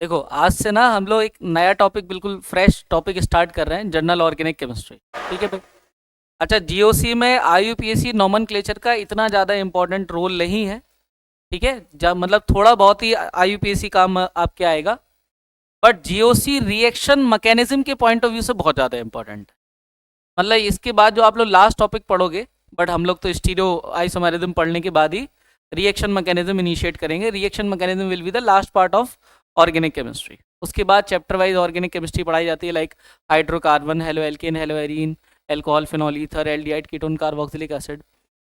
देखो, आज से ना हम लोग एक नया टॉपिक, बिल्कुल फ्रेश टॉपिक स्टार्ट कर रहे हैं, जनरल ऑर्गेनिक केमिस्ट्री। ठीक है भाई। अच्छा, जीओसी में आईयूपीएसी नोमेनक्लेचर का इतना ज़्यादा इंपॉर्टेंट रोल नहीं है। ठीक है, जब मतलब थोड़ा बहुत ही आईयूपीएसी काम आपके आएगा, बट जीओसी रिएक्शन मैकेनिज्म के पॉइंट ऑफ व्यू से बहुत ज़्यादा इंपॉर्टेंट है। मतलब इसके बाद जो आप लोग लास्ट टॉपिक पढ़ोगे, बट हम लोग तो स्टीरियो आइसोमेरिज्म पढ़ने के बाद ही रिएक्शन मैकेनिज्म इनिशिएट करेंगे। Reaction mechanism will be the last part of organic chemistry. उसके बाद चैप्टर वाइज ऑर्गेनिक केमिस्ट्री पढ़ाई जाती है, like hydrocarbon, halo alkane, hello arene, alcohol, phenol, ether, aldehyde, ketone, carboxylic acid.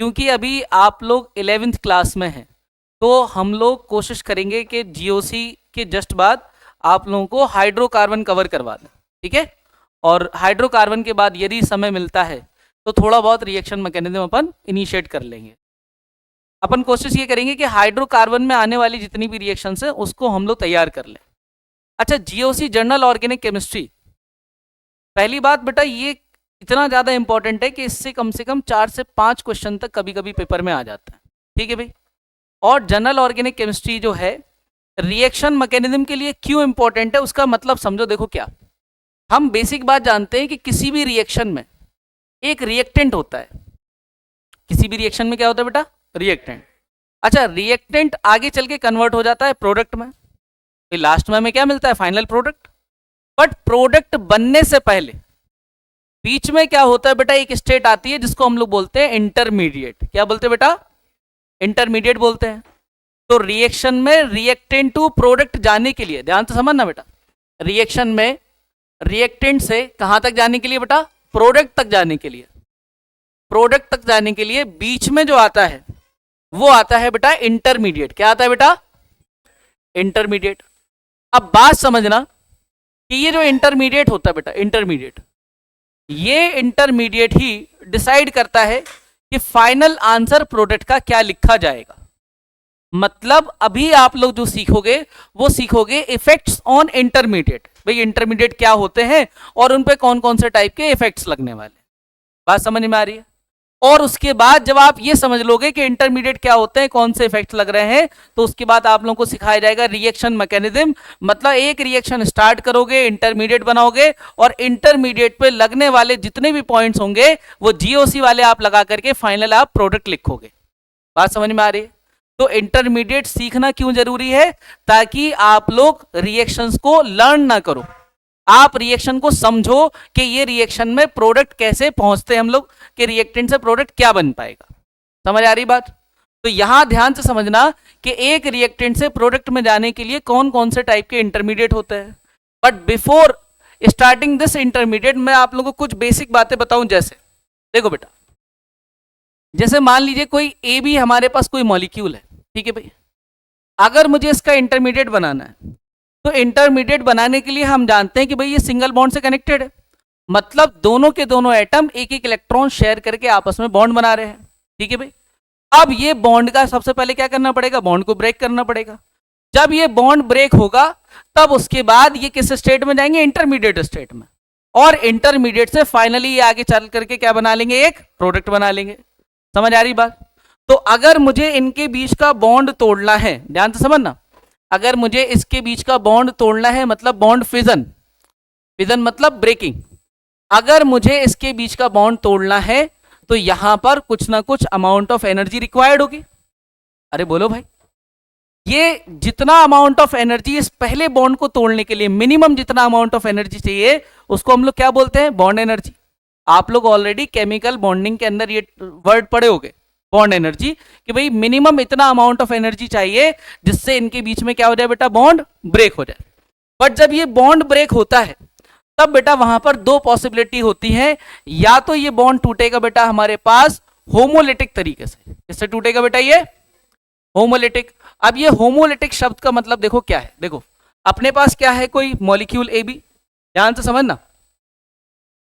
क्योंकि अभी आप लोग 11th क्लास में हैं, तो हम लोग कोशिश करेंगे कि जीओसी के जस्ट बाद आप लोगों को हाइड्रोकार्बन कवर करवा दें। ठीक है, और हाइड्रोकार्बन के बाद यदि समय मिलता है तो थोड़ा बहुत रिएक्शन मैकेनिज्म अपन इनिशिएट कर लेंगे। अपन कोशिश ये करेंगे कि हाइड्रोकार्बन में आने वाली जितनी भी रिएक्शंस है उसको हम लोग तैयार कर लें। अच्छा, जीओसी जर्नल ऑर्गेनिक केमिस्ट्री, पहली बात बेटा ये इतना ज़्यादा इंपॉर्टेंट है कि इससे कम से कम 4 से 5 क्वेश्चन तक कभी कभी पेपर में आ जाता है। ठीक है भाई। और जनरल ऑर्गेनिक केमिस्ट्री जो है रिएक्शन मैकेनिज्म के लिए क्यों इंपॉर्टेंट है उसका मतलब समझो। देखो, क्या हम बेसिक बात जानते हैं कि किसी भी रिएक्शन में एक रिएक्टेंट होता है। किसी भी रिएक्शन में क्या होता है बेटा? रिएक्टेंट। अच्छा, रिएक्टेंट आगे चल के कन्वर्ट हो जाता है प्रोडक्ट में, फिर लास्ट में हमें क्या मिलता है? Final product. बट प्रोडक्ट बनने से पहले बीच में क्या होता है बेटा? एक स्टेट आती है जिसको हम लोग बोलते हैं इंटरमीडिएट। क्या बोलते हैं बेटा? इंटरमीडिएट बोलते हैं। तो रिएक्शन में रिएक्टेंट टू प्रोडक्ट जाने के लिए, ध्यान से समझना बेटा, रिएक्शन में रिएक्टेंट से कहां तक जाने के लिए बेटा? प्रोडक्ट तक जाने के लिए। प्रोडक्ट तक जाने के लिए बीच में जो आता है वो आता है बेटा इंटरमीडिएट। क्या आता है बेटा? इंटरमीडिएट। अब बात समझना कि ये जो इंटरमीडिएट होता है बेटा, इंटरमीडिएट, ये इंटरमीडिएट ही डिसाइड करता है कि फाइनल आंसर प्रोडक्ट का क्या लिखा जाएगा। मतलब अभी आप लोग जो सीखोगे वो सीखोगे इफेक्ट्स ऑन इंटरमीडिएट। भाई इंटरमीडिएट क्या होते हैं और उन पे कौन कौन से टाइप के इफेक्ट्स लगने वाले। बात समझ में आ रही है? और उसके बाद जब आप ये समझ लोगे कि इंटरमीडिएट क्या होते हैं, कौन से इफेक्ट्स लग रहे हैं, तो उसके बाद आप लोगों को सिखाया जाएगा रिएक्शन मैकेनिज्म। मतलब एक रिएक्शन स्टार्ट करोगे, इंटरमीडिएट बनाओगे, और इंटरमीडिएट पे लगने वाले जितने भी पॉइंट्स होंगे वो जीओसी वाले आप लगा करके फाइनल आप प्रोडक्ट लिखोगे। बात समझ में आ रही है? तो इंटरमीडिएट सीखना क्यों जरूरी है? ताकि आप लोग रिएक्शंस को लर्न ना करो, आप रिएक्शन को समझो कि ये रिएक्शन में प्रोडक्ट कैसे पहुंचते हैं हम लोग, कि रिएक्टेंट से प्रोडक्ट क्या बन पाएगा। समझ आ रही बात? तो यहां ध्यान से समझना कि एक रिएक्टेंट से प्रोडक्ट में जाने के लिए कौन कौन से टाइप के इंटरमीडिएट होते हैं। But before starting this intermediate मैं आप लोगों को कुछ बेसिक बातें बताऊं। जैसे देखो बेटा, जैसे मान लीजिए कोई ए बी हमारे पास कोई मॉलिक्यूल है। ठीक है भाई, अगर मुझे इसका इंटरमीडिएट बनाना है तो इंटरमीडिएट बनाने के लिए हम जानते हैं कि भाई ये सिंगल बॉन्ड से कनेक्टेड है। मतलब दोनों के दोनों एटम एक एक इलेक्ट्रॉन शेयर करके आपस में बॉन्ड बना रहे हैं। ठीक है भाई, अब ये बॉन्ड का सबसे पहले क्या करना पड़ेगा? बॉन्ड को ब्रेक करना पड़ेगा। जब ये बॉन्ड ब्रेक होगा तब उसके बाद ये किस स्टेट में जाएंगे? इंटरमीडिएट स्टेट में। और इंटरमीडिएट से फाइनली ये आगे चल करके क्या बना लेंगे? एक प्रोडक्ट बना लेंगे। समझ आ रही बात? तो अगर मुझे इनके बीच का बॉन्ड तोड़ना है, ध्यान से समझना, अगर मुझे इसके बीच का बॉन्ड तोड़ना है मतलब बॉन्ड फिजन, फिजन मतलब ब्रेकिंग, अगर मुझे इसके बीच का बॉन्ड तोड़ना है तो यहां पर कुछ ना कुछ अमाउंट ऑफ एनर्जी रिक्वायर्ड होगी। अरे बोलो भाई, ये जितना अमाउंट ऑफ एनर्जी इस पहले बॉन्ड को तोड़ने के लिए, मिनिमम जितना अमाउंट ऑफ एनर्जी चाहिए उसको हम लोग क्या बोलते हैं? Bond energy. आप लोग ऑलरेडी केमिकल बॉन्डिंग के अंदर ये वर्ड पढ़े होंगे, बॉन्ड एनर्जी, कि भाई मिनिमम इतना अमाउंट ऑफ एनर्जी चाहिए जिससे इनके बीच में क्या हो जाए बेटा? बॉन्ड ब्रेक हो जाए। बट जब ये बॉन्ड ब्रेक होता है तब बेटा वहां पर दो पॉसिबिलिटी होती है। या तो ये बॉन्ड टूटेगा बेटा हमारे पास होमोलिटिक तरीके से। किससे टूटेगा बेटा? ये होमोलिटिक। अब ये होमोलिटिक शब्द का मतलब देखो क्या है। देखो, अपने पास क्या है? कोई मॉलिक्यूल ए बी, ध्यान से समझना,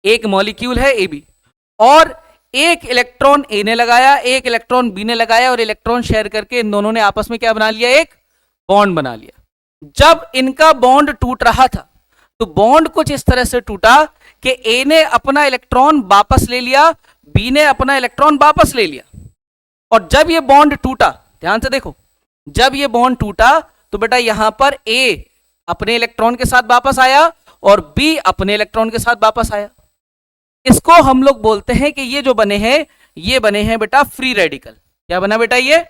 एक मॉलिक्यूल है ए बी, और एक इलेक्ट्रॉन ए ने लगाया, एक इलेक्ट्रॉन बी ने लगाया, और इलेक्ट्रॉन शेयर करके इन दोनों ने आपस में क्या बना लिया? एक बॉन्ड बना लिया। जब इनका बॉन्ड टूट रहा था तो बॉन्ड कुछ इस तरह से टूटा कि ए ने अपना इलेक्ट्रॉन वापस ले लिया, बी ने अपना इलेक्ट्रॉन वापस ले लिया। और जब ये बॉन्ड टूटा, ध्यान से देखो, जब ये बॉन्ड टूटा तो बेटा यहां पर ए अपने इलेक्ट्रॉन के साथ वापस आया और बी अपने इलेक्ट्रॉन के साथ वापस आया। इसको हम लोग बोलते हैं कि ये जो बने हैं, ये बने हैं बेटा फ्री रेडिकल। क्या बना बेटा ये?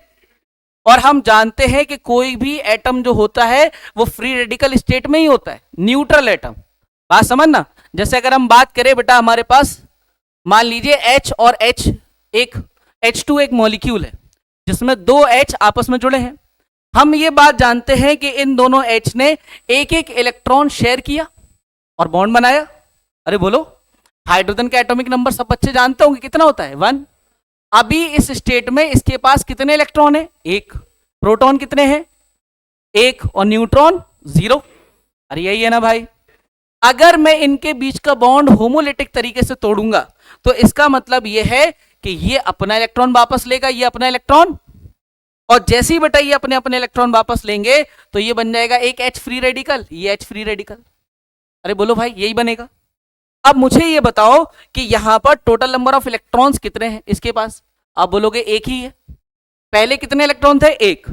और हम जानते हैं कि कोई भी एटम जो होता है वो फ्री रेडिकल स्टेट में ही होता है, न्यूट्रल एटम। बात समझना। जैसे अगर हम बात करें बेटा, हमारे पास मान लीजिए H और H, एक H2 एक मॉलिक्यूल है जिसमें दो H आपस में जुड़े हैं। हम ये बात जानते हैं कि इन दोनों H ने एक एक इलेक्ट्रॉन शेयर किया और बॉन्ड बनाया। अरे बोलो, हाइड्रोजन का एटॉमिक नंबर सब बच्चे जानते होंगे, कितना होता है? 1। अभी इस स्टेट में इसके पास कितने इलेक्ट्रॉन है? 1। प्रोटॉन कितने हैं? 1। और न्यूट्रॉन 0। अरे यही है ना भाई। अगर मैं इनके बीच का बॉन्ड होमोलिटिक तरीके से तोड़ूंगा तो इसका मतलब यह है कि ये अपना इलेक्ट्रॉन वापस लेगा, ये अपना इलेक्ट्रॉन, और जैसे ही बेटा ये अपने अपने इलेक्ट्रॉन वापस लेंगे तो ये बन जाएगा एक H फ्री रेडिकल, ये H फ्री रेडिकल। अरे बोलो भाई, यही बनेगा। अब मुझे ये बताओ कि यहां पर टोटल नंबर ऑफ इलेक्ट्रॉन्स कितने हैं इसके पास? आप बोलोगे एक ही है। पहले कितने इलेक्ट्रॉन थे? 1।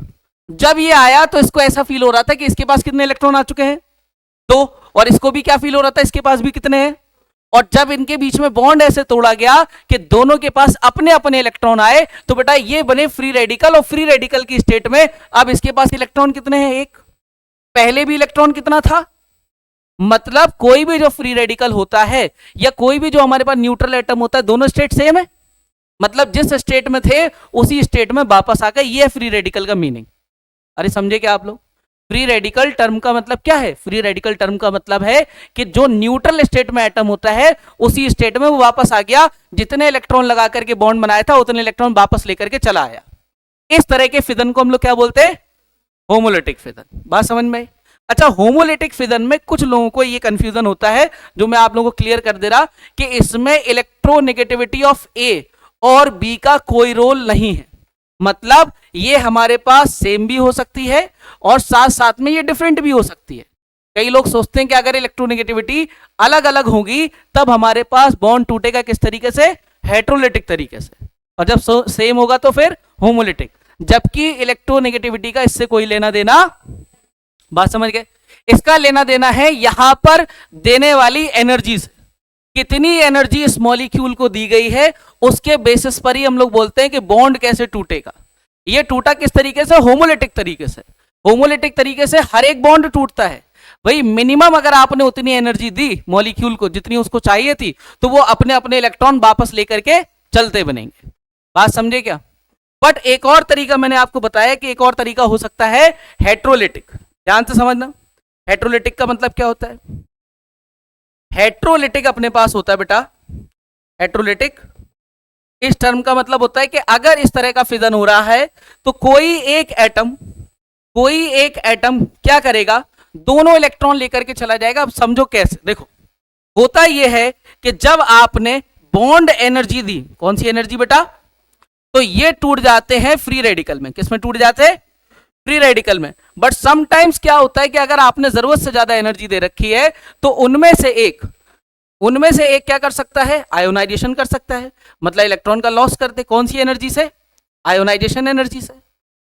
जब ये आया तो इसको ऐसा फील हो रहा था कि इसके पास कितने इलेक्ट्रॉन आ चुके हैं? 2। और इसको भी क्या फील हो रहा था, इसके पास भी कितने हैं? और जब इनके बीच में बॉन्ड ऐसे तोड़ा गया कि दोनों के पास अपने अपने इलेक्ट्रॉन आए तो बेटा ये बने फ्री रेडिकल। और फ्री रेडिकल की स्टेट में अब इसके पास इलेक्ट्रॉन कितने हैं? 1। पहले भी इलेक्ट्रॉन कितना था? मतलब कोई भी जो फ्री रेडिकल होता है या कोई भी जो हमारे पास न्यूट्रल एटम होता है, दोनों स्टेट सेम है। मतलब जिस स्टेट में थे उसी स्टेट में वापस आ गए। ये फ्री रेडिकल का मीनिंग। अरे समझे क्या आप लोग? फ्री रेडिकल टर्म का मतलब क्या है? फ्री रेडिकल टर्म का मतलब है कि जो न्यूट्रल स्टेट में एटम होता है उसी स्टेट में वो वापस आ गया, जितने इलेक्ट्रॉन लगा करके बॉन्ड बनाया था उतने इलेक्ट्रॉन वापस लेकर के चला आया। इस तरह के फिजन को हम लोग क्या बोलते हैं? Homolytic fission. बात समझ में? अच्छा, होमोलिटिक फिजन में कुछ लोगों को ये कंफ्यूजन होता है जो मैं आप लोगों को क्लियर कर दे रहा कि इसमें इलेक्ट्रोनेगेटिविटी ऑफ ए और बी का कोई रोल नहीं है। मतलब ये हमारे पास सेम भी हो सकती है और साथ साथ में ये डिफरेंट भी हो सकती है। कई लोग सोचते हैं कि अगर इलेक्ट्रोनेगेटिविटी अलग अलग होगी तब हमारे पास बॉन्ड टूटेगा किस तरीके से? हेट्रोलिटिक तरीके से। और जब सेम होगा तो फिर होमोलिटिक। जबकि इलेक्ट्रोनेगेटिविटी का इससे कोई लेना देना, बात समझ गए? इसका लेना देना है यहां पर देने वाली एनर्जी से। कितनी एनर्जी इस मॉलिक्यूल को दी गई है उसके बेसिस पर ही हम लोग बोलते हैं कि बॉन्ड कैसे टूटेगा। ये टूटा किस तरीके से? होमोलिटिक तरीके से। होमोलिटिक तरीके से हर एक बॉन्ड टूटता है भाई। मिनिमम अगर आपने उतनी एनर्जी दी मॉलिक्यूल को जितनी उसको चाहिए थी तो वो अपने अपने इलेक्ट्रॉन वापस लेकर के चलते बनेंगे। बात समझे क्या? बट एक और तरीका मैंने आपको बताया कि एक और तरीका हो सकता है हेट्रोलिटिक। ध्यान से समझना, हेट्रोलिटिक का मतलब क्या होता है? हेट्रोलिटिक अपने पास होता है बेटा, हेट्रोलिटिक इस टर्म का मतलब होता है कि अगर इस तरह का फिजन हो रहा है तो कोई एक एटम क्या करेगा? दोनों इलेक्ट्रॉन लेकर के चला जाएगा। अब समझो कैसे। देखो, होता यह है कि जब आपने बॉन्ड एनर्जी दी, कौन सी एनर्जी बेटा? तो ये टूट जाते हैं फ्री रेडिकल में। किस में टूट जाते हैं? फ्री रेडिकल में। बट समटाइम्स क्या होता है कि अगर आपने जरूरत से ज्यादा एनर्जी दे रखी है तो उनमें से एक क्या कर सकता है? आयोनाइजेशन कर सकता है। मतलब इलेक्ट्रॉन का लॉस करते। कौन सी एनर्जी से? आयोनाइजेशन एनर्जी से।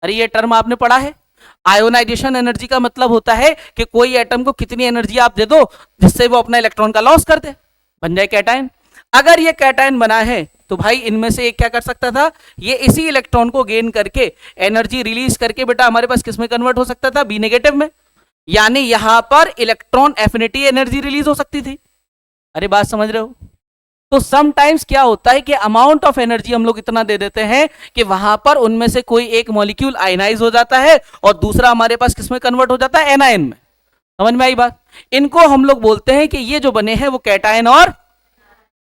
अरे ये टर्म आपने पढ़ा है। आयोनाइजेशन एनर्जी का मतलब होता है कि कोई एटम को कितनी एनर्जी आप दे दो जिससे वो अपना इलेक्ट्रॉन का लॉस कर दे, बन जाए कैटायन। अगर ये कैटायन बना है तो भाई इनमें से एक क्या कर सकता था? ये इसी इलेक्ट्रॉन को गेन करके एनर्जी रिलीज करके बेटा हमारे पास किस में कन्वर्ट हो सकता था? बी नेगेटिव में। यानी यहां पर इलेक्ट्रॉन एफिनिटी एनर्जी रिलीज हो सकती थी। अरे बात समझ रहे हो? तो समटाइम्स क्या होता है कि अमाउंट ऑफ एनर्जी हम लोग इतना दे देते हैं कि वहां पर उनमें से कोई एक मॉलिक्यूल आयनाइज हो जाता है और दूसरा हमारे पास किस में कन्वर्ट हो जाता है? एनायन में। समझ में आई बात? इनको हम लोग बोलते हैं कि ये जो बने हैं वो कैटायन और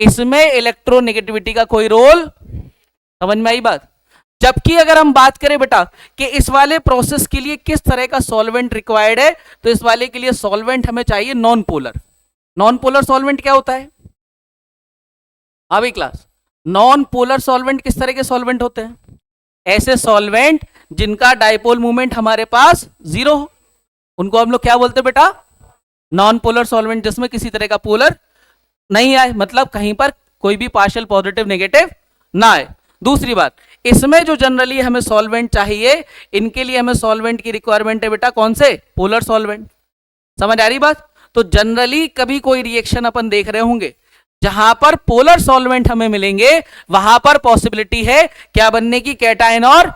इसमें इलेक्ट्रोनेगेटिविटी का कोई रोल। समझ में आई बात? जबकि अगर हम बात करें बेटा कि इस वाले प्रोसेस के लिए किस तरह का सॉल्वेंट रिक्वायर्ड है, तो इस वाले के लिए सॉल्वेंट हमें चाहिए non polar. Non polar solvent क्या होता है? अभी क्लास, नॉन पोलर सॉल्वेंट किस तरह के सॉल्वेंट होते हैं? ऐसे सॉल्वेंट जिनका डाइपोल मूवमेंट हमारे पास 0 हो, उनको हम लोग क्या बोलते हैं बेटा? नॉन पोलर सॉल्वेंट, जिसमें किसी तरह का पोलर नहीं आए, मतलब कहीं पर कोई भी पार्शियल पॉजिटिव नेगेटिव ना आए। दूसरी बात, इसमें जो जनरली हमें सॉल्वेंट चाहिए, इनके लिए हमें सॉल्वेंट की रिक्वायरमेंट है बेटा कौन से? Polar solvent. समझ आ रही बात? तो जनरली कभी कोई रिएक्शन अपन देख रहे होंगे जहां पर पोलर सॉल्वेंट हमें मिलेंगे, वहां पर पॉसिबिलिटी है क्या बनने की, कैटायन और,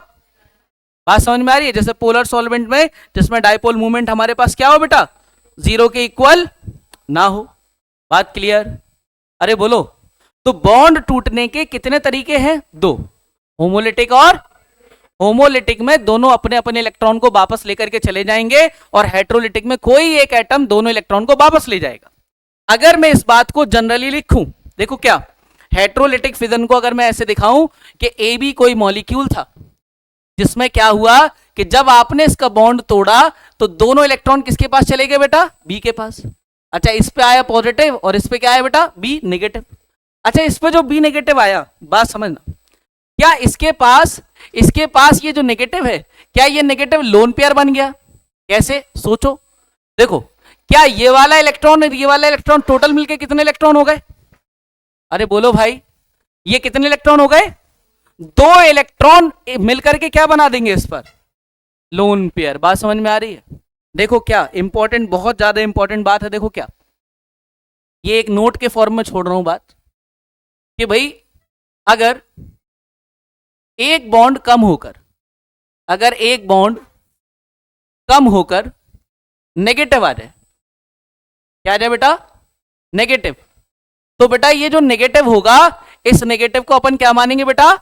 बात समझ में आ रही है? जैसे पोलर सॉल्वेंट में जिसमें डाइपोल मूवमेंट हमारे पास क्या हो बेटा, 0 के इक्वल ना हो। बात क्लियर? अरे बोलो। तो बॉन्ड टूटने के कितने तरीके हैं? 2, होमोलिटिक और होमोलिटिक में दोनों अपने अपने इलेक्ट्रॉन को वापस लेकर के चले जाएंगे, और हेट्रोलिटिक में कोई एक एटम दोनों इलेक्ट्रॉन को वापस ले जाएगा। अगर मैं इस बात को जनरली लिखूं, देखो क्या, हेट्रोलिटिक फिजन को अगर मैं ऐसे दिखाऊं कि ए बी कोई मॉलिक्यूल था जिसमें क्या हुआ कि जब आपने इसका बॉन्ड तोड़ा तो दोनों इलेक्ट्रॉन किसके पास चले गए बेटा, बी के पास। अच्छा, इस पे आया पॉजिटिव और इस पे क्या आया बेटा, बी नेगेटिव। अच्छा, इस पे जो बी नेगेटिव आया, बात समझना, क्या इसके पास ये जो नेगेटिव है, क्या ये नेगेटिव लोन पेयर बन गया? कैसे, सोचो। देखो, क्या ये वाला इलेक्ट्रॉन और ये वाला इलेक्ट्रॉन टोटल मिलके कितने इलेक्ट्रॉन हो गए? अरे बोलो भाई, ये कितने इलेक्ट्रॉन हो गए? 2 इलेक्ट्रॉन मिलकर के क्या बना देंगे इस पर, लोन पेयर। बात समझ में आ रही है? देखो क्या इंपॉर्टेंट, बहुत ज्यादा इंपॉर्टेंट बात है। देखो क्या, ये एक नोट के फॉर्म में छोड़ रहा हूं बात, कि भाई अगर एक बॉन्ड कम होकर, अगर एक बॉन्ड कम होकर नेगेटिव आ जाए, क्या आ जाए बेटा, नेगेटिव, तो बेटा ये जो नेगेटिव होगा, इस नेगेटिव को अपन क्या मानेंगे बेटा,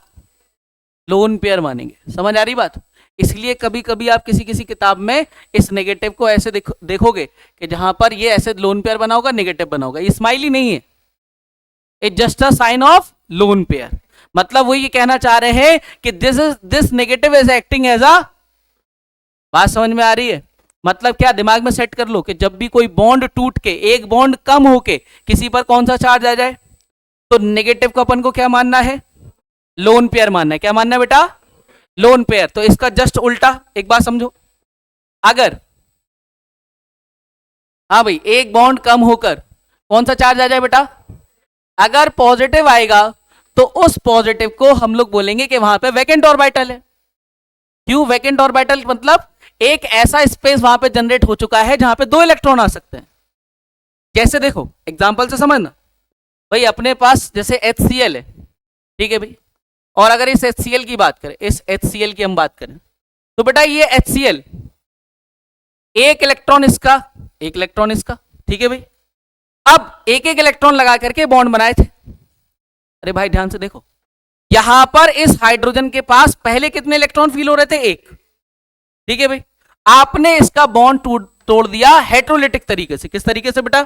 लोन पेयर मानेंगे। समझ आ रही बात? इसलिए कभी कभी आप किसी किसी किताब में इस नेगेटिव को ऐसे देखोगे कि जहां पर ये ऐसे लोन पेयर बना होगा, नेगेटिव बना होगा, ये स्माइली नहीं है, it just a sign of lone pair. मतलब वो ये कहना चाह रहे हैं कि this negative is acting as a, बात समझ में आ रही है? मतलब क्या, दिमाग में सेट कर लो कि जब भी कोई बॉन्ड टूट के एक बॉन्ड कम होके किसी पर कौन सा चार्ज आ जाए, तो नेगेटिव को अपन को क्या मानना है, लोन पेयर मानना है। क्या मानना है बेटा, लोन पेयर। तो इसका जस्ट उल्टा एक बात समझो, अगर, हाँ भाई, एक बॉन्ड कम होकर कौन सा चार्ज आ जाए बेटा, अगर पॉजिटिव आएगा तो उस पॉजिटिव को हम लोग बोलेंगे कि वहां पे वैकेंट ऑर्बिटल है। क्यों वैकेंट ऑर्बिटल? मतलब एक ऐसा स्पेस वहां पे जनरेट हो चुका है जहां पे 2 इलेक्ट्रॉन आ सकते हैं। कैसे, देखो एग्जांपल से समझना भाई, अपने पास जैसे HCl है, ठीक है भाई, और अगर इस HCl की बात करें, इस HCl की हम बात करें, तो बेटा ये HCl, एक इलेक्ट्रॉन इसका, एक इलेक्ट्रॉन इसका, ठीक है भाई। अब एक एक इलेक्ट्रॉन लगा करके बॉन्ड बनाए थे। अरे भाई ध्यान से देखो, यहां पर इस हाइड्रोजन के पास पहले कितने इलेक्ट्रॉन फील हो रहे थे, एक, ठीक है भाई। आपने इसका बॉन्ड तोड़ दिया हेट्रोलिटिक तरीके से। किस तरीके से बेटा?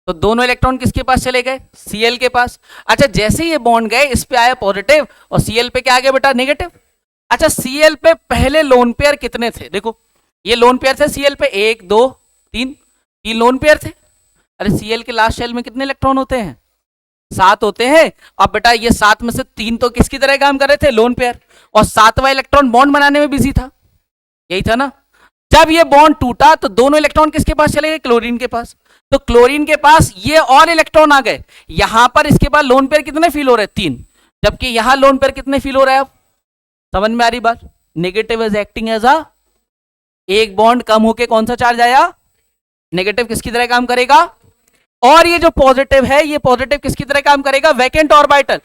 तो दोनों इलेक्ट्रॉन किसके पास चले गए, Cl के पास। अच्छा, जैसे ये बॉन्ड गए, इस पे आया पॉजिटिव और Cl पे क्या आ गया बेटा, नेगेटिव। अच्छा, Cl पे पहले लोन पेयर कितने थे? देखो ये लोन पेयर थे Cl पे, 1 2 3, 3 लोन पेयर थे। अरे Cl के लास्ट शेल में कितने इलेक्ट्रॉन होते हैं, 7 होते हैं। अब बेटा ये 7 में से 3 तो किसकी तरह काम कर रहे थे, लोन पेयर, और 7वां इलेक्ट्रॉन बॉन्ड बनाने में बिजी था, यही था ना। जब ये बॉन्ड टूटा तो दोनों इलेक्ट्रॉन किसके पास चले गए, क्लोरीन के पास। तो क्लोरीन के पास ये और इलेक्ट्रॉन आ गए, यहां पर इसके पास लोन पेयर कितने फील हो रहे हैं, 3, जबकि यहां लोन पेयर कितने फील हो रहे हैं। अब समझ में आ रही बात? Negative is acting as a, एक बॉन्ड कम होके कौन सा चार्ज आया, नेगेटिव किसकी तरह काम करेगा, और ये जो पॉजिटिव है, ये पॉजिटिव किसकी तरह काम करेगा, वैकेंट ऑर्बिटल।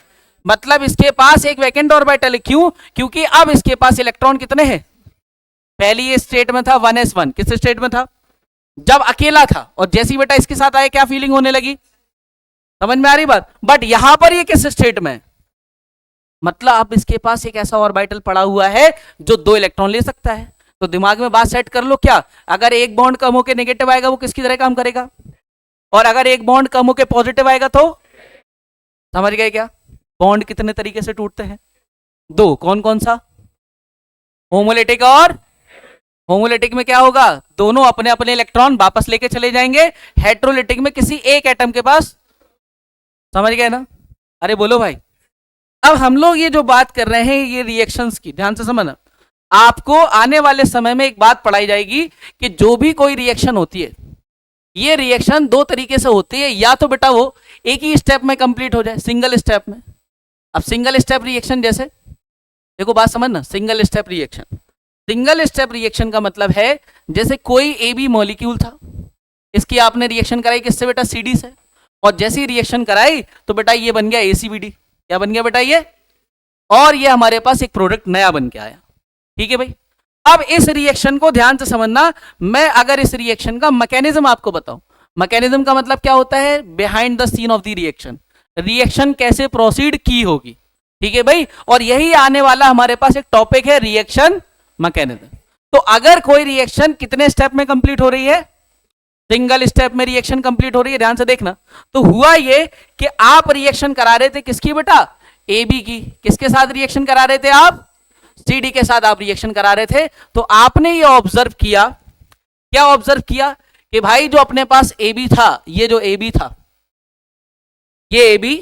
मतलब इसके पास एक वैकेंट ऑर्बिटल है। क्यों? क्योंकि अब इसके पास इलेक्ट्रॉन कितने हैं, पहली स्टेट में था 1s1, किस स्टेट में था, जब अकेला था, और जैसी बेटा इसके साथ आया क्या फीलिंग होने लगी। समझ में आ रही बात? बट यहां पर ये किस स्टेट में, मतलब अब इसके पास एक ऐसा ऑर्बिटल पड़ा हुआ है जो 2 इलेक्ट्रॉन ले सकता है। तो दिमाग में बात सेट कर लो, क्या अगर एक बॉन्ड कम होकर नेगेटिव आएगा वो किसकी तरह काम करेगा, और अगर एक बॉन्ड कम होकर पॉजिटिव आएगा तो, समझ गए क्या? बॉन्ड कितने तरीके से टूटते हैं, 2, कौन कौन सा, होमोलिटिक और, होमोलिटिक में क्या होगा, दोनों अपने अपने इलेक्ट्रॉन वापस लेके चले जाएंगे। हेट्रोलिटिक में किसी एक एटम के पास, समझ गए ना? अरे बोलो भाई। अब हम लोग ये जो बात कर रहे हैं ये रिएक्शंस की, ध्यान से समझना, आपको आने वाले समय में एक बात पढ़ाई जाएगी कि जो भी कोई रिएक्शन होती है, ये रिएक्शन 2 तरीके से होती है, या तो बेटा वो एक ही स्टेप में कंप्लीट हो जाए, सिंगल स्टेप में। अब सिंगल स्टेप रिएक्शन जैसे, देखो बात समझना, single step reaction, single step reaction का मतलब है जैसे कोई AB मॉलिक्यूल था, इसकी आपने रिएक्शन कराई किससे बेटा, CD से, और जैसे ही रिएक्शन कराई तो बेटा ये बन गया ACBD। क्या बन गया बेटा ये, और ये हमारे पास एक प्रोडक्ट नया बन के आया। ठीक है भाई, अब इस रिएक्शन को ध्यान से समझना। मैं अगर इस रिएक्शन का मैकेनिज्म आपको बताऊं, मैकेनिज्म का मतलब क्या होता है, behind the scene of the reaction, reaction कैसे प्रोसीड की होगी। ठीक है भाई, और यही आने वाला हमारे पास एक टॉपिक है, रिएक्शन मैकेनिज्म। तो अगर कोई रिएक्शन कितने स्टेप में कंप्लीट हो रही है, सिंगल स्टेप में रिएक्शन कंप्लीट हो रही है, ध्यान से देखना। तो हुआ ये कि आप रिएक्शन करा रहे थे किसकी बेटा, AB की। किसके साथ रिएक्शन करा रहे थे आप, CD के साथ आप रिएक्शन करा रहे थे। तो आपने ये ऑब्जर्व किया, क्या ऑब्जर्व किया कि भाई जो अपने पास AB था, ये जो AB था, ये AB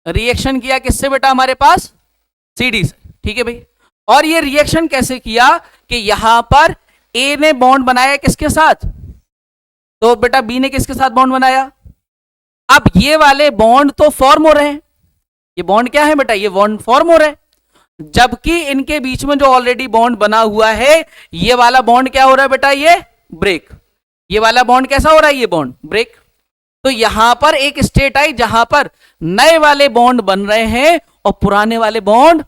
रिएक्शन किया किससे बेटा, हमारे पास CD से। ठीक है भाई, और ये रिएक्शन कैसे किया कि यहां पर A ने बॉन्ड बनाया किसके साथ, तो बेटा B ने किसके साथ बॉन्ड बनाया। अब ये वाले बॉन्ड तो फॉर्म हो रहे हैं, ये बॉन्ड क्या है बेटा, ये बॉन्ड फॉर्म हो रहे हैं, जबकि इनके बीच में जो ऑलरेडी बॉन्ड बना हुआ है, ये वाला बॉन्ड क्या हो रहा है बेटा, ये ब्रेक। ये वाला बॉन्ड कैसा हो रहा है, ये बॉन्ड ब्रेक। तो यहां पर एक स्टेट आई जहां पर नए वाले बॉन्ड बन रहे हैं और पुराने वाले बॉन्ड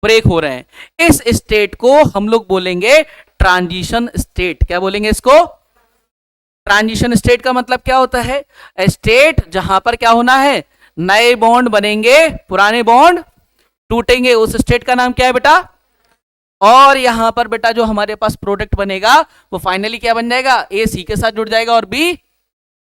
ब्रेक हो रहे हैं। इस स्टेट को हम लोग बोलेंगे ट्रांजिशन स्टेट। क्या बोलेंगे इसको, ट्रांजिशन स्टेट का मतलब क्या होता है, स्टेट जहां पर क्या होना है, नए बॉन्ड बनेंगे, पुराने बॉन्ड टूटेंगे। उस स्टेट का नाम क्या है बेटा, और यहां पर बेटा जो हमारे पास प्रोडक्ट बनेगा वो फाइनली क्या बन जाएगा, A C के साथ जुड़ जाएगा और B,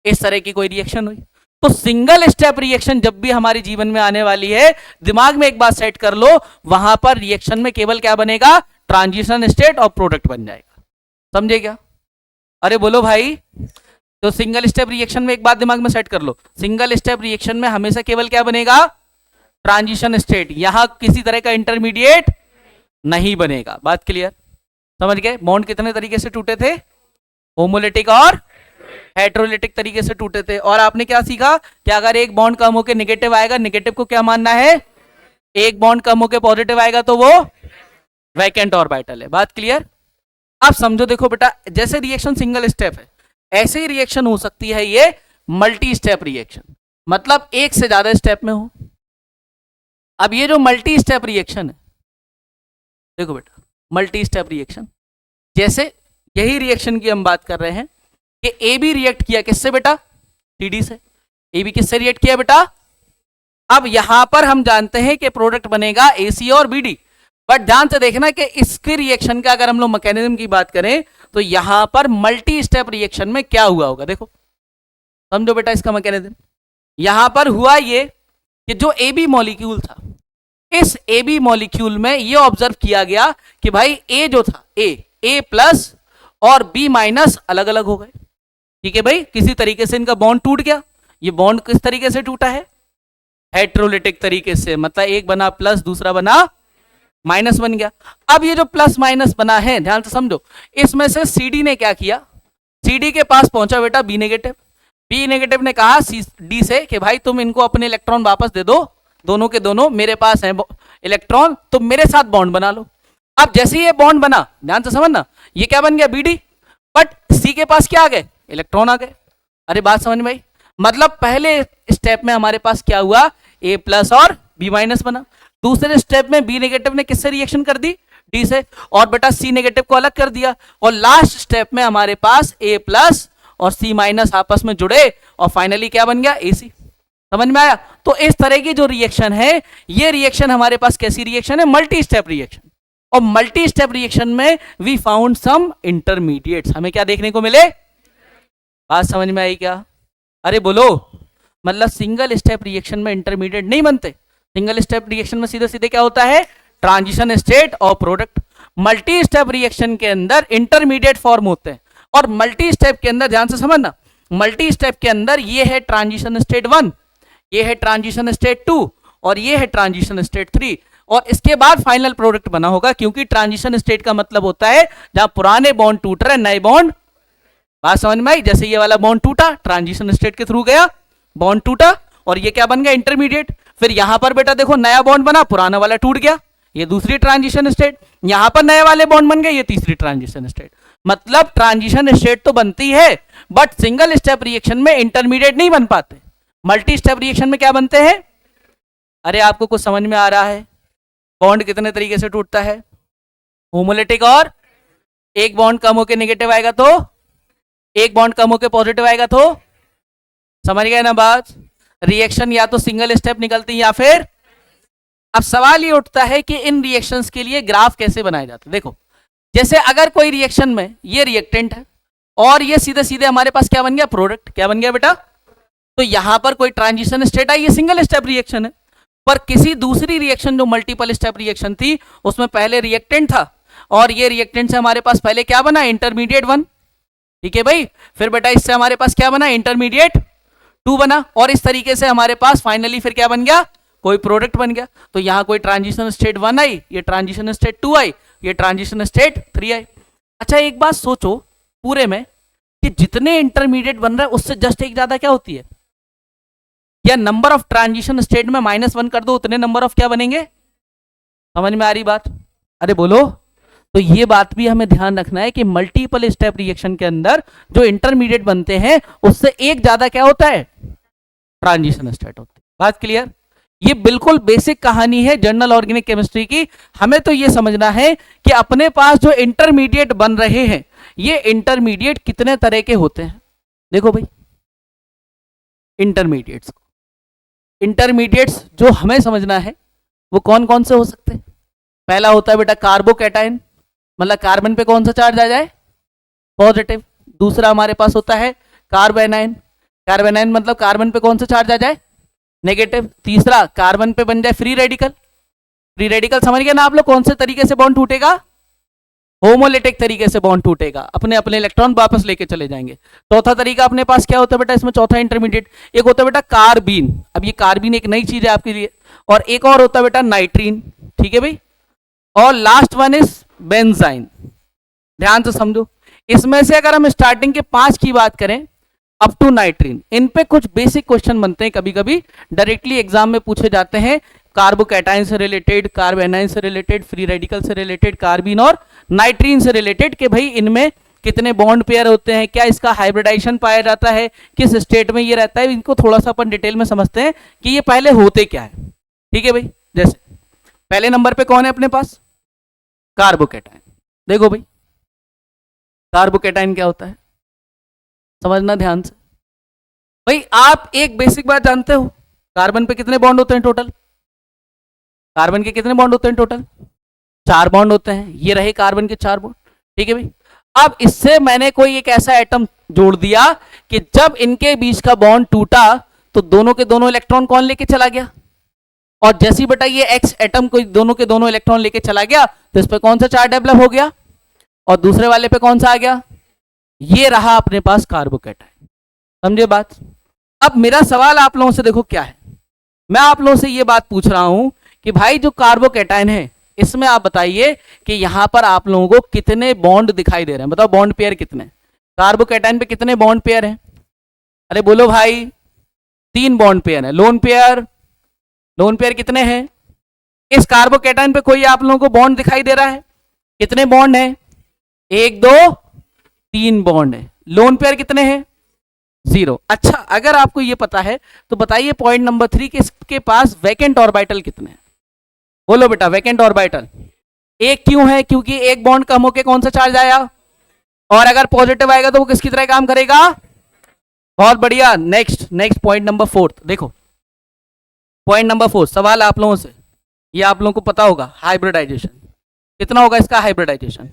इस तरह की कोई रिएक्शन हुई। तो सिंगल स्टेप रिएक्शन जब भी हमारे जीवन में आने वाली है, दिमाग में एक बात सेट कर लो, वहां पर रिएक्शन में केवल क्या बनेगा, ट्रांजिशन स्टेट और प्रोडक्ट बन जाएगा। समझे क्या, अरे बोलो भाई। तो सिंगल स्टेप रिएक्शन में एक बात दिमाग में सेट कर लो, सिंगल स्टेप रिएक्शन में हमेशा केवल क्या बनेगा, ट्रांजिशन स्टेट, यहां किसी तरह का इंटरमीडिएट नहीं बनेगा। बात क्लियर, समझ गए। बॉन्ड कितने तरीके से टूटे थे, होमोलिटिक और हेटेरोलिटिक तरीके से टूटे थे। और आपने क्या सीखा कि अगर एक बॉन्ड कम होकर नेगेटिव आएगा, नेगेटिव को क्या मानना है, एक बॉन्ड कम होकर पॉजिटिव आएगा तो वो वैकेंट ऑर्बिटल है। बात क्लियर। अब समझो, देखो बेटा, जैसे रिएक्शन सिंगल स्टेप है, ऐसे ही रिएक्शन हो सकती है ये मल्टी स्टेप रिएक्शन, मतलब एक से ज्यादा स्टेप में हो। अब ये जो मल्टी स्टेप रिएक्शन है, देखो बेटा, मल्टी स्टेप रिएक्शन, जैसे यही रिएक्शन की हम बात कर रहे हैं कि AB रिएक्ट किया किससे बेटा, CD से। AB किससे रिएक्ट किया बेटा, अब यहां पर हम जानते हैं कि प्रोडक्ट बनेगा AC और BD, बट ध्यान से देखना कि इसके रिएक्शन का अगर हम लोग मैकेनिज्म की बात करें तो यहां पर मल्टी स्टेप रिएक्शन में क्या हुआ होगा, देखो समझो बेटा इसका मैकेनिज्म। यहां पर हुआ ये कि जो AB मॉलिक्यूल था, इस AB मॉलिक्यूल में ये ऑब्जर्व किया गया कि भाई A जो था, A प्लस और B माइनस अलग अलग हो गए। ठीक है भाई, किसी तरीके से इनका बॉन्ड टूट गया। ये बॉन्ड किस तरीके से टूटा है, हेटेरोलिटिक तरीके से, मतलब एक बना प्लस, दूसरा बना माइनस बन गया। अब ये जो प्लस माइनस बना है, ध्यान से समझो, इसमें से CD ने क्या किया, CD के पास पहुंचा बेटा B नेगेटिव। B नेगेटिव ने कहा D से कि भाई तुम इनको अपने इलेक्ट्रॉन वापस दे दो, दोनों के दोनों मेरे पास है इलेक्ट्रॉन, तुम मेरे साथ बॉन्ड बना लो। अब जैसे ये बॉन्ड बना, ध्यान से समझना, ये क्या बन गया BD, बट C के पास क्या आ गए, इलेक्ट्रॉन आ गए। अरे बात समझ में आई, मतलब पहले स्टेप में हमारे पास क्या हुआ, A प्लस और B माइनस बना। दूसरे स्टेप में B नेगेटिव ने किससे रिएक्शन कर दी, D से, और बेटा C नेगेटिव को अलग कर दिया। और लास्ट स्टेप में हमारे पास A प्लस और C माइनस आपस में जुड़े और फाइनली क्या बन गया, AC। समझ में आया। तो इस तरह की जो रिएक्शन है, ये रिएक्शन हमारे पास कैसी रिएक्शन है, मल्टी स्टेप रिएक्शन। और मल्टी स्टेप रिएक्शन में वी फाउंड सम इंटरमीडिएट्स, हमें क्या देखने को मिले, बात समझ में आई क्या, अरे बोलो। मतलब सिंगल स्टेप रिएक्शन में इंटरमीडिएट नहीं बनते, सिंगल स्टेप रिएक्शन में सीधे सीधे क्या होता है, ट्रांजिशन स्टेट और प्रोडक्ट। मल्टी स्टेप रिएक्शन के अंदर इंटरमीडिएट फॉर्म होते हैं, और मल्टी स्टेप के अंदर ध्यान से समझना, मल्टी स्टेप के अंदर ये है ट्रांजिशन स्टेट 1, ये है ट्रांजिशन स्टेट 2 और ये है ट्रांजिशन स्टेट 3, और इसके बाद फाइनल प्रोडक्ट बना होगा। क्योंकि ट्रांजिशन स्टेट का मतलब होता है जहां पुराने बॉन्ड टूट रहे, नए बॉन्ड, बात समझ में आई। जैसे ये वाला बॉन्ड टूटा, ट्रांजिशन स्टेट के थ्रू गया, बॉन्ड टूटा और ये क्या बन गया, इंटरमीडिएट। फिर यहां पर बेटा देखो नया बॉन्ड बना, पुराना वाला टूट गया, ये दूसरी ट्रांजिशन स्टेट। यहां पर नए वाले बॉन्ड बन गए, ये तीसरी ट्रांजिशन स्टेट। मतलब ट्रांजिशन स्टेट तो बनती है, बट सिंगल स्टेप रिएक्शन में इंटरमीडिएट नहीं बन पाते। मल्टी स्टेप रिएक्शन में क्या बनते हैं? अरे आपको कुछ समझ में आ रहा है? बॉन्ड कितने तरीके से टूटता है? होमोलिटिक, और एक बॉन्ड कम होकर नेगेटिव आएगा तो, एक बॉन्ड कम होकर पॉजिटिव आएगा तो, समझ गए ना बात? रिएक्शन या तो सिंगल स्टेप निकलती है या फिर। अब सवाल ये उठता है कि इन रिएक्शंस के लिए ग्राफ कैसे बनाए जाते हैं। देखो, जैसे अगर कोई रिएक्शन में ये रिएक्टेंट है और ये सीधे सीधे हमारे पास क्या बन गया? प्रोडक्ट। क्या बन गया बेटा? तो यहां पर कोई ट्रांजिशन स्टेट आई, ये सिंगल स्टेप रिएक्शन है। पर किसी दूसरी रिएक्शन जो मल्टीपल स्टेप रिएक्शन थी, उसमें पहले रिएक्टेंट था और ये रिएक्टेंट से हमारे पास पहले क्या बना? इंटरमीडिएट 1। ठीक है भाई, फिर बेटा इससे हमारे पास क्या बना? इंटरमीडिएट 2 बना, और इस तरीके से हमारे पास फाइनली फिर क्या बन गया? कोई प्रोडक्ट बन गया। तो यहां कोई ट्रांजिशन स्टेट 1 आई, ये ट्रांजिशन स्टेट 2 आई, ये ट्रांजिशन स्टेट 3 आई। अच्छा एक बात सोचो पूरे में कि जितने इंटरमीडिएट बन रहा है उससे जस्ट एक ज्यादा क्या होती है? या नंबर ऑफ ट्रांजिशन स्टेट में -1 कर दो, उतने नंबर ऑफ क्या बनेंगे? समझ में आ रही बात? अरे बोलो। तो ये बात भी हमें ध्यान रखना है कि मल्टीपल स्टेप रिएक्शन के अंदर जो इंटरमीडिएट बनते हैं उससे एक ज्यादा क्या होता है? ट्रांजिशन स्टेट होती है। बात क्लियर? ये बिल्कुल बेसिक कहानी है जनरल ऑर्गेनिक केमिस्ट्री की। हमें तो ये समझना है कि अपने पास जो इंटरमीडिएट बन रहे हैं, ये इंटरमीडिएट कितने तरह के होते हैं। देखो भाई, इंटरमीडिएट्स जो हमें समझना है वो कौन कौन से हो सकते हैं। पहला होता है बेटा कार्बोकैटायन, मतलब कार्बन पे कौन सा चार्ज आ जाए? पॉजिटिव। दूसरा हमारे पास होता है कार्बेनाइन, कार्बेनाइन मतलब कार्बन पे कौन सा चार्ज आ जाए? नेगेटिव। तीसरा कार्बन पे बन जाए फ्री रेडिकल। फ्री रेडिकल समझ गए ना आप लोग? कौन से तरीके से बॉन्ड टूटेगा? होमोलिटिक तरीके से बॉन्ड टूटेगा, अपने अपने इलेक्ट्रॉन वापस लेके चले जाएंगे। चौथा तरीका अपने पास क्या होता है बेटा? इसमें चौथा इंटरमीडिएट एक होता है बेटा कार्बीन। अब ये कार्बीन एक नई चीज है आपके लिए। और एक और होता है बेटा नाइट्रीन। ठीक है भाई, और लास्ट वन इज बेंजाइन। ध्यान से समझो, इसमें से अगर हम स्टार्टिंग के 5 की बात करें अप टू नाइट्रीन, इन पे कुछ बेसिक क्वेश्चन बनते हैं, कभी कभी डायरेक्टली एग्जाम में पूछे जाते हैं। कार्बोकैटाइन से रिलेटेड, कार्बेनाइन से रिलेटेड, फ्री रेडिकल से रिलेटेड, कार्बीन और नाइट्रीन से रिलेटेड, कि भाई इनमें कितने बॉन्ड पेयर होते हैं, क्या इसका हाइब्रिडाइजेशन पाया जाता है, किस स्टेट में ये रहता है। इनको थोड़ा सा अपन डिटेल में समझते हैं कि ये पहले होते क्या है। ठीक है भाई, जैसे पहले नंबर पे कौन है अपने पास? कार्बोकैटाइन। देखो भाई कार्बोकैटाइन क्या होता है, समझना ध्यान से। भाई आप एक बेसिक बात जानते हो, कार्बन पे कितने बॉन्ड होते हैं टोटल? कार्बन के कितने बॉन्ड होते हैं टोटल? 4 बॉन्ड होते हैं। ये रहे कार्बन के 4 बॉन्ड। ठीक है भाई, अब इससे मैंने कोई एक ऐसा एटम जोड़ दिया कि जब इनके बीच का बॉन्ड टूटा तो दोनों के दोनों इलेक्ट्रॉन कौन लेके चला गया? और जैसी बेटा ये एक्स एटम को दोनों के दोनों इलेक्ट्रॉन लेके चला गया तो इस पे कौन सा चार्ज डेवलप हो गया और दूसरे वाले पे कौन सा आ गया? ये रहा अपने पास कार्बोकैटायन। समझे बात? अब मेरा सवाल आप लोगों से देखो क्या है, मैं आप लोगों से ये बात पूछ रहा हूं कि भाई जो कार्बोकैटायन है इसमें आप बताइए कि यहां पर आप लोगों को कितने बॉन्ड दिखाई दे रहे हैं? बताओ बॉन्ड पेयर कितने? कार्बोकैटायन पे कितने बॉन्ड पेयर हैं? अरे बोलो भाई। 3 बॉन्ड पेयर है। लोन पेयर कितने हैं? इस कार्बोकैटायन पे कोई आप लोगों को बॉन्ड दिखाई दे रहा है? कितने बॉन्ड है? 1 2 3 बॉन्ड है। लोन पेयर कितने हैं? 0। अच्छा अगर आपको ये पता है तो बताइए पॉइंट नंबर 3 कि इसके पास वैकेंट ऑर्बिटल कितने हैं? बोलो बेटा वैकेंट ऑर्बिटल। एक क्यों है? क्योंकि एक बॉन्ड कम होके कौन सा चार्ज आया, और अगर पॉजिटिव आएगा तो वो किसकी तरह काम करेगा? बहुत बढ़िया। नेक्स्ट पॉइंट नंबर 4 देखो। पॉइंट नंबर 4 सवाल आप लोगों से, ये आप लोगों को पता होगा, हाइब्रिडाइजेशन कितना होगा इसका? Hybridization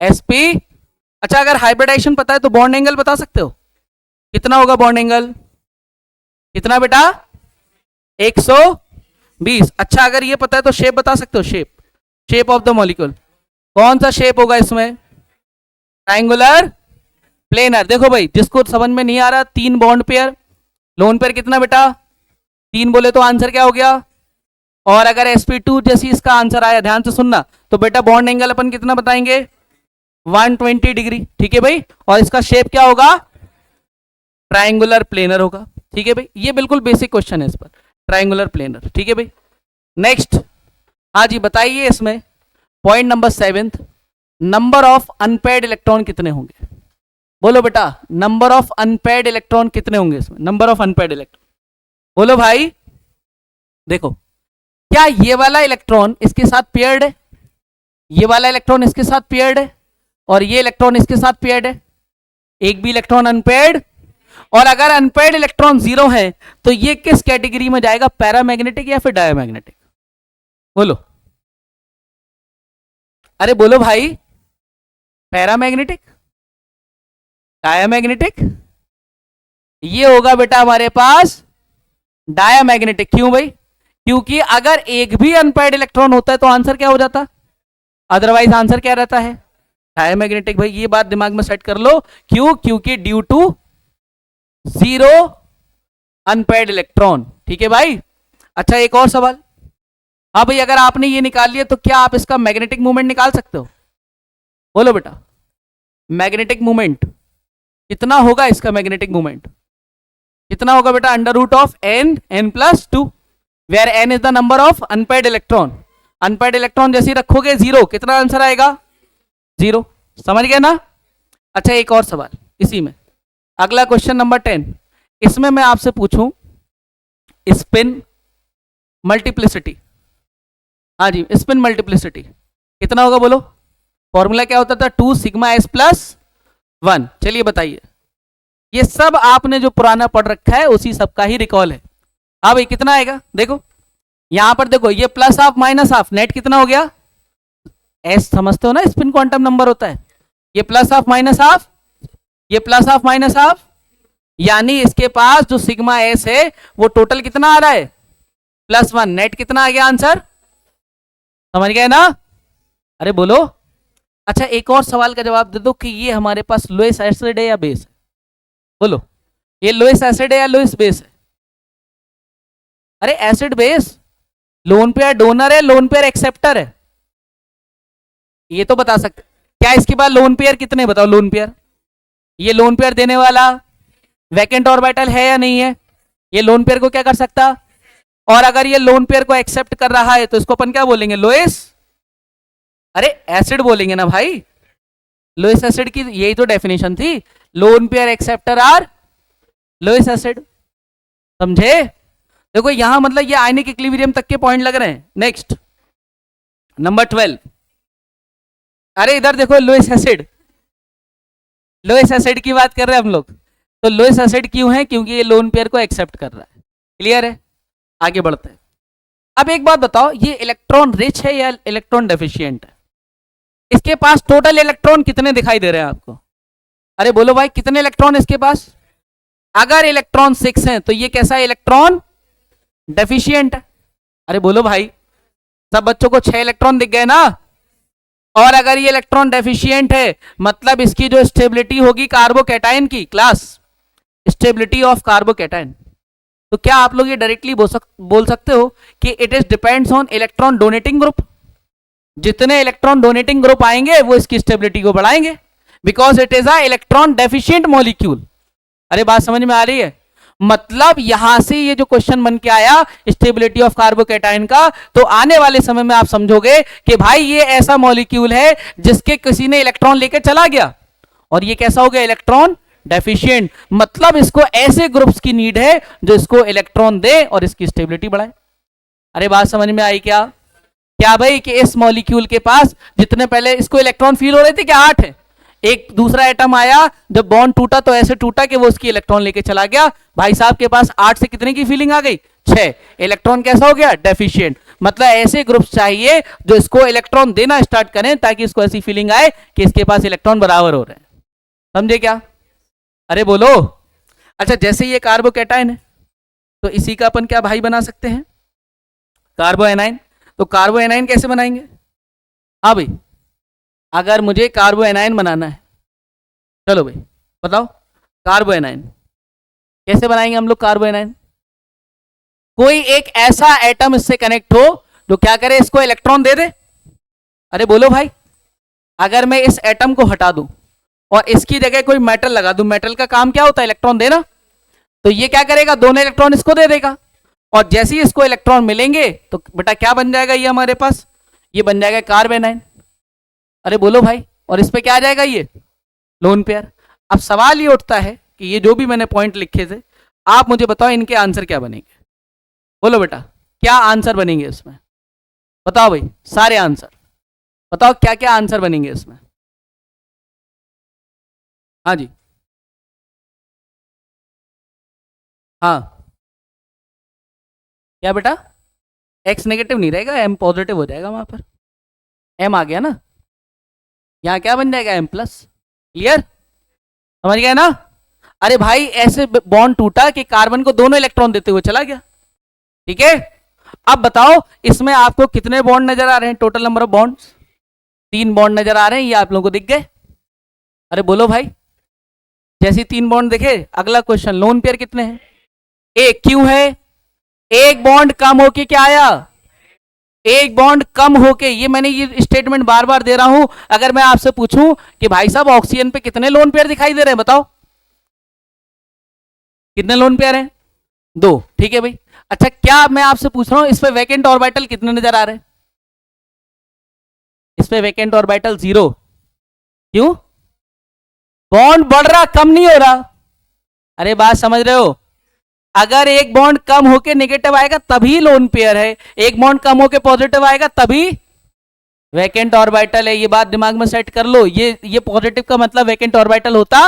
sp। अच्छा अगर हाइब्रिडाइजेशन पता है तो बॉन्ड एंगल बता सकते हो कितना होगा? बॉन्ड एंगल कितना बेटा? 120। अच्छा अगर ये पता है तो शेप बता सकते हो? शेप ऑफ द मॉलिक्यूल कौन सा शेप होगा इसमें? Triangular planar. देखो भाई जिसको समझ में नहीं आ रहा, 3 बॉन्ड पेयर, लोन पेयर कितना बेटा? 3 बोले तो आंसर क्या हो गया? और अगर sp2 जैसी इसका आंसर आया, ध्यान से सुनना, तो बेटा बॉन्ड एंगल अपन कितना बताएंगे? 120 डिग्री। ठीक है भाई, और इसका शेप क्या होगा? ट्रायंगुलर प्लेनर होगा। ठीक है भाई, ये बिल्कुल बेसिक क्वेश्चन है इस पर, ट्रायंगुलर प्लेनर। ठीक है भाई, नेक्स्ट। हाँ जी बताइए इसमें point number 7 number of unpaired electron कितने होंगे? बोलो बेटा, नंबर ऑफ अनपेयर्ड इलेक्ट्रॉन कितने होंगे इसमें? नंबर ऑफ अनपेयर्ड इलेक्ट्रॉन बोलो भाई। देखो, क्या ये वाला इलेक्ट्रॉन इसके साथ पेयर्ड है? ये वाला इलेक्ट्रॉन इसके साथ पेयर्ड है और ये इलेक्ट्रॉन इसके साथ पेयर्ड है? एक भी इलेक्ट्रॉन अनपेयर्ड। और अगर अनपेयर्ड इलेक्ट्रॉन 0 है तो ये किस कैटेगरी में जाएगा? पैरामैग्नेटिक या फिर डायमैग्नेटिक? बोलो, अरे बोलो भाई, पैरामैग्नेटिक, डायमैग्नेटिक? ये होगा बेटा हमारे पास डायमैग्नेटिक। क्यों भाई? क्योंकि अगर एक भी अनपेयर्ड इलेक्ट्रॉन होता है तो आंसर क्या हो जाता? अदरवाइज आंसर क्या रहता है? डायमैग्नेटिक। भाई ये बात दिमाग में सेट कर लो। क्यों? क्योंकि ड्यू टू 0 अनपेयर्ड इलेक्ट्रॉन। ठीक है भाई। अच्छा, एक और सवाल। हाँ भाई, अगर आपने ये निकाल लिया तो क्या आप इसका मैग्नेटिक मूवमेंट निकाल सकते हो? बोलो बेटा, मैग्नेटिक मूवमेंट कितना होगा? इसका मैग्नेटिक मूवमेंट कितना होगा बेटा? Under root of n plus 2, where n is the number of unpaired electron. Unpaired electron जैसे रखोगे 0, कितना आंसर आएगा? 0। समझ गए ना? अच्छा, एक और सवाल इसी में, अगला क्वेश्चन नंबर 10। इसमें मैं आपसे पूछूं स्पिन मल्टीप्लिसिटी। हाँ जी, स्पिन मल्टीप्लिसिटी कितना होगा? बोलो, फॉर्मूला क्या होता था? 2 सिग्मा s प्लस 1। चलिए बताइए। ये सब आपने जो पुराना पढ़ रखा है उसी सब का ही रिकॉल है। हाँ भाई, कितना आएगा? देखो यहां पर, देखो ये plus half minus half, net कितना हो गया? एस समझते हो ना, स्पिन क्वांटम नंबर होता है। ये प्लस हाफ माइनस हाफ, ये प्लस हाफ माइनस हाफ, यानी इसके पास जो सिग्मा एस है वो टोटल कितना आ रहा है? +1। नेट कितना आ गया आंसर? समझ गए ना? अरे बोलो। अच्छा, एक और सवाल का जवाब दे दो कि ये हमारे पास लोएस्ट एसिड है या बेस है? बोलो, ये लोएस्ट एसिड है या लोएस्ट बेस है? अरे acid base, lone pair donor है, लोन पेयर एक्सेप्टर है, ये तो बता सकते। क्या इसके बाद लोन पेयर कितने बताओ? लोन पेयर, ये लोन पेयर देने वाला वैकेंट ऑर्बिटल है या नहीं है? ये लोन पेयर को क्या कर सकता? और अगर ये लोन पेयर को एक्सेप्ट कर रहा है तो इसको अपन क्या बोलेंगे? लोएस्ट, अरे एसिड बोलेंगे ना भाई। लोएस्ट एसिड की यही तो डेफिनेशन थी, lone pair acceptor are lowest acid. समझे? देखो यहां मतलब ये आयनिक इक्विलिब्रियम तक के पॉइंट लग रहे हैं। Next number 12। अरे इधर देखो, लोएस्ट एसिड, लोएस्ट एसिड की बात कर रहे हैं हम लोग। तो लोएस्ट एसिड क्यों है? क्योंकि ये लोन पेयर को एक्सेप्ट कर रहा है। क्लियर है? आगे बढ़ते हैं। अब एक बात बताओ, ये इलेक्ट्रॉन रिच है या इलेक्ट्रॉन डेफिशिएंट है? इसके पास टोटल इलेक्ट्रॉन कितने दिखाई दे रहे हैं आपको? अरे बोलो भाई, कितने इलेक्ट्रॉन इसके पास? अगर इलेक्ट्रॉन 6 है तो ये कैसा इलेक्ट्रॉन? डेफिशिएंट है। अरे बोलो भाई, सब बच्चों को 6 इलेक्ट्रॉन दिख गए ना? और अगर ये इलेक्ट्रॉन डेफिशिएंट है मतलब इसकी जो स्टेबिलिटी होगी कार्बोकैटायन की, क्लास स्टेबिलिटी ऑफ कार्बोकैटायन, तो क्या आप लोग ये डायरेक्टली बोल सकते हो कि it is depends on electron donating group? जितने इलेक्ट्रॉन डोनेटिंग ग्रुप आएंगे वो इसकी स्टेबिलिटी को बढ़ाएंगे, because it is a electron deficient molecule. अरे बात समझ में आ रही है? मतलब यहां से ये जो क्वेश्चन बन के आया स्टेबिलिटी ऑफ कार्बोकैटायन का, तो आने वाले समय में आप समझोगे कि भाई ये ऐसा मॉलिक्यूल है जिसके किसी ने इलेक्ट्रॉन लेके चला गया और ये कैसा हो गया? Electron deficient. मतलब इसको ऐसे ग्रुप्स की नीड है जो इसको इलेक्ट्रॉन दे और इसकी स्टेबिलिटी बढ़ाए। अरे बात समझ में आई क्या? क्या भाई कि इस मॉलिक्यूल के पास जितने पहले इसको इलेक्ट्रॉन फील हो रहे थे, क्या 8 है? एक दूसरा एटम आया, जब बॉन्ड टूटा तो ऐसे टूटा कि वो उसकी इलेक्ट्रॉन लेके चला गया। भाई साहब के पास 8 से कितने की फीलिंग आ गई? 6। इलेक्ट्रॉन कैसा हो गया? डेफिशिएंट। मतलब ऐसे ग्रुप्स चाहिए जो इसको इलेक्ट्रॉन देना स्टार्ट करें ताकि इसको ऐसी फीलिंग आए कि इसके पास इलेक्ट्रॉन बराबर हो रहे हैं। समझे क्या? अरे बोलो। अच्छा, जैसे ये कार्बोकैटायन है तो इसी का अपन क्या भाई बना सकते हैं? कार्बो एनाइन। तो कार्बो एनाइन कैसे बनाएंगे? हाँ भाई, अगर मुझे कार्बो एनाइन बनाना है, चलो भाई बताओ, कार्बो एनाइन कैसे बनाएंगे हम लोग? कार्बो एनाइन, कोई एक ऐसा एटम इससे कनेक्ट हो जो क्या करे? इसको इलेक्ट्रॉन दे दे। अरे बोलो भाई, अगर मैं इस एटम को हटा दूं और इसकी जगह कोई मेटल लगा दूं, मेटल का काम क्या होता है? इलेक्ट्रॉन देना। तो ये क्या करेगा? दोनों इलेक्ट्रॉन इसको दे देगा और जैसे ही इसको इलेक्ट्रॉन मिलेंगे तो बेटा क्या बन जाएगा? ये हमारे पास ये बन जाएगा कार्बो एनाइन। अरे बोलो भाई, और इस पे क्या आ जाएगा, ये लोन पेयर। अब सवाल ये उठता है कि ये जो भी मैंने पॉइंट लिखे थे, आप मुझे बताओ इनके आंसर क्या बनेंगे। बोलो बेटा, क्या आंसर बनेंगे इसमें, बताओ भाई, सारे आंसर बताओ, क्या क्या आंसर बनेंगे इसमें। हाँ जी, हाँ, क्या बेटा, एक्स नेगेटिव नहीं रहेगा, एम पॉजिटिव हो जाएगा वहां पर, एम आ गया ना, यहाँ क्या बन जाएगा, एम प्लस। क्लियर, समझ गए ना। अरे भाई ऐसे बॉन्ड टूटा कि कार्बन को दोनों इलेक्ट्रॉन देते हुए चला गया। ठीक है, अब बताओ इसमें आपको कितने बॉन्ड नजर आ रहे हैं, total number of bonds 3 bond नजर आ रहे हैं, ये आप लोगों को दिख गए। अरे बोलो भाई, जैसे 3 बॉन्ड दिखे, अगला क्वेश्चन, लोन पेयर कितने हैं, एक, क्यों है, एक बॉन्ड कम होके क्या आया, एक बॉन्ड कम होके, ये मैंने ये स्टेटमेंट बार बार दे रहा हूं। अगर मैं आपसे पूछूं कि भाई साहब ऑक्सीजन पे कितने लोन पेयर दिखाई दे रहे हैं, बताओ कितने लोन पेयर हैं, 2। ठीक है भाई, अच्छा क्या मैं आपसे पूछ रहा हूं इस पे वैकेंट ऑर्बिटल कितने नजर आ रहे हैं, इस पे वैकेंट ऑर्बिटल 0, क्यों, बॉन्ड बढ़ रहा, कम नहीं हो रहा। अरे बात समझ रहे हो, अगर एक बॉन्ड कम होके नेगेटिव आएगा तभी लोन पेयर है, एक बॉन्ड कम होके पॉजिटिव आएगा तभी वैकेंट ऑर्बिटल है। ये बात दिमाग में सेट कर लो, ये पॉजिटिव का मतलब वैकेंट ऑर्बिटल होता,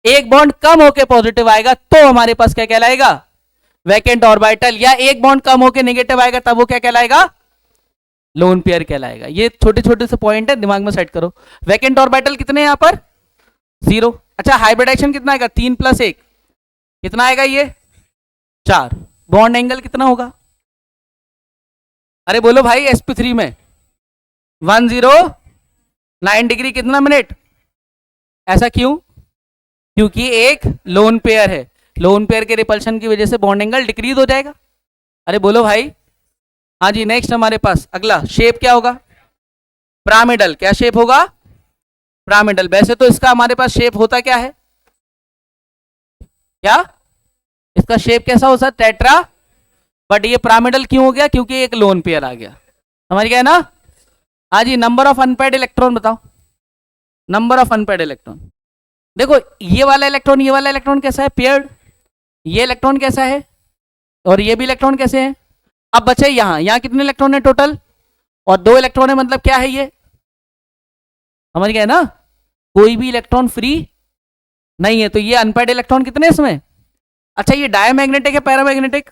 एक बॉन्ड कम होके पॉजिटिव आएगा तो हमारे पास क्या कहलाएगा, वैकेंट ऑर्बिटल, या एक बॉन्ड कम होके नेगेटिव आएगा तब वो क्या कहलाएगा, लोन पेयर कहलाएगा। ये छोटे छोटे से पॉइंट है, दिमाग में सेट करो। वैकेंट ऑर्बिटल कितने हैं यहां पर, 0। अच्छा हाइब्रिडेशन कितना आएगा, 3 + 1 कितना आएगा, ये 4। बॉन्ड एंगल कितना होगा, अरे बोलो भाई, sp3 में 109 डिग्री कितना मिनट, ऐसा क्यों, क्योंकि एक लोन पेयर है, लोन पेयर के रिपल्शन की वजह से बॉन्ड एंगल डिक्रीज हो जाएगा। अरे बोलो भाई, हाँ जी, नेक्स्ट हमारे पास अगला शेप क्या होगा, पिरामिडल, क्या शेप होगा, पिरामिडल। वैसे तो इसका हमारे पास शेप होता क्या है, क्या इसका शेप कैसा होता है, टेट्रा, बट ये पिरामिडल क्यों हो गया, क्योंकि एक लोन पेयर आ गया। समझ गए ना। हाँ जी, नंबर ऑफ अनपेयर्ड इलेक्ट्रॉन बताओ, नंबर ऑफ अनपेयर्ड इलेक्ट्रॉन। देखो ये वाला इलेक्ट्रॉन, ये वाला इलेक्ट्रॉन कैसा है, पेयर्ड, ये इलेक्ट्रॉन कैसा है, और ये भी इलेक्ट्रॉन कैसे हैं। अब बचे यहां, यहां कितने इलेक्ट्रॉन है टोटल, और 2 इलेक्ट्रॉन है, मतलब क्या है ये, समझ गए ना, कोई भी इलेक्ट्रॉन फ्री नहीं है, तो ये अनपेयर्ड इलेक्ट्रॉन कितने इसमें। अच्छा ये डायमैग्नेटिक है पैरामैग्नेटिक,